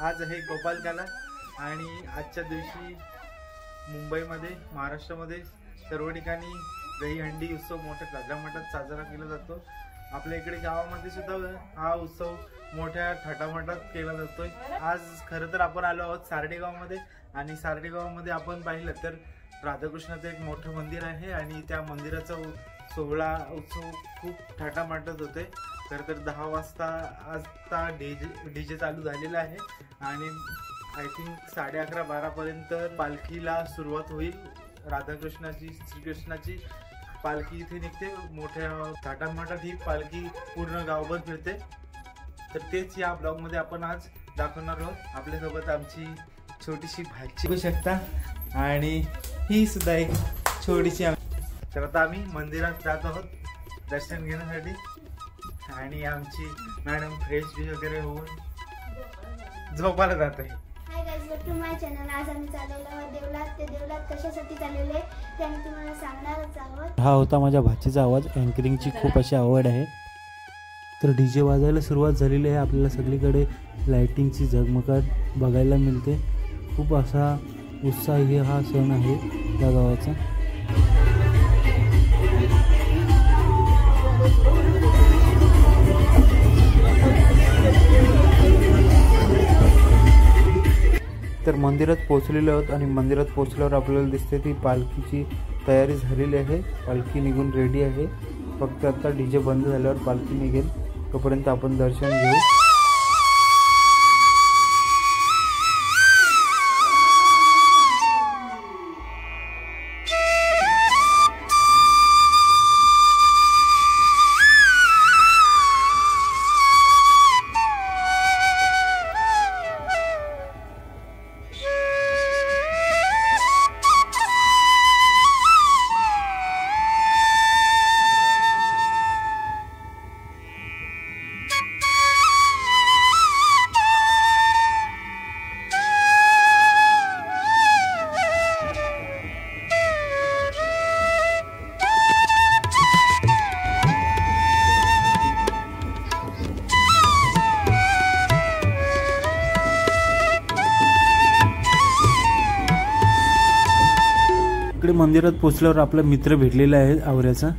आज आहे गोपालकाला आणि आजच्या दिवशी मुंबईमध्ये महाराष्ट्रामध्ये सर्व ठिकाणी दहीहंडी उत्सव मोठ्या थाटामाटात साजरा केला जातो। आपल्या इकडे गावामध्ये सुद्धा हा उत्सव मोठ्या थाटामाटात केला जातोय। आज खरं तर आपण आलो आहोत सारडी गावामध्ये आणि सारडी गावामध्ये आपण पाहिलं तर राधाकृष्णाचं एक मोठं मंदिर आहे आणि त्या मंदिराचा सोहळा उत्सव खूप थाटामाटात होते। खरं तर 10 वाजता आता डीजे चालू झालेला आहे आणि आय थिंक 11:30-12 पर्यंत पालखीला सुरुवात होईल। राधाकृष्णाची श्रीकृष्णाची पालखी इथे निघते, मोठ्या थाटामाटात ही पालखी पूर्ण गावभर फिरते। तर तेच या ब्लॉग मध्ये आपण आज दाखवणार आहोत। आपल्यासोबत आमची छोटीशी भाची बघू शकता आणि ही सुद्धा एक छोटीशी। तर आता आम्ही मंदिरात जात आहोत दर्शन घेण्यासाठी आणि आमची मॅडम फ्रेश वगैरे होऊन झोपायला जात आहे। Hi guys, welcome to my channel. आज आम्ही चाललेलो आहोत देवळात। ते देवळात कशासाठी चाललेले ते आम्ही तुम्हाला सांगणारच आहोत। हा होता माझ्या भाचीचा आवाज। अँकरिंगची खूप अशी आवड आहे। तर डीजे वाजायला सुरुवात झालेली आहे। आपल्याला सगळीकडे लाइटिंगची झगमगाट बघायला मिळते। खूप असा उत्साही हा सण आहे या गावाचा। तर मंदिरात पोहोचलेलो आहोत आणि मंदिरात पोहोचल्यावर आपल्याला दिसते ती पालखीची तयारी झालेली आहे। पालखी निघून रेडी आहे। फक्त आता डीजे बंद झाल्यावर पालखी निघेल, तोपर्यंत आपण दर्शन घेऊ। इकडे मंदिरात पोहोचल्यावर आपला मित्र भेटलेला आहे आवऱ्याचा।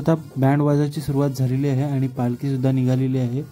आता बँड वाजायची सुरुवात झालेली आहे आणि पालखी सुद्धा निघालेली आहे.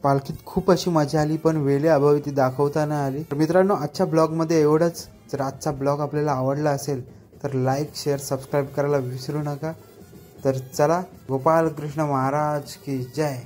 पालखीत खूप अशी मजा आली, पण वेळेअभावी ती दाखवता नाही आली. तर मित्रांनो, आजच्या ब्लॉगमध्ये एवढंच. जर आजचा ब्लॉग आपल्याला आवडला असेल तर लाईक, शेअर, सबस्क्राईब करायला विसरू नका. तर चला, गोपाल कृष्ण महाराज की जय.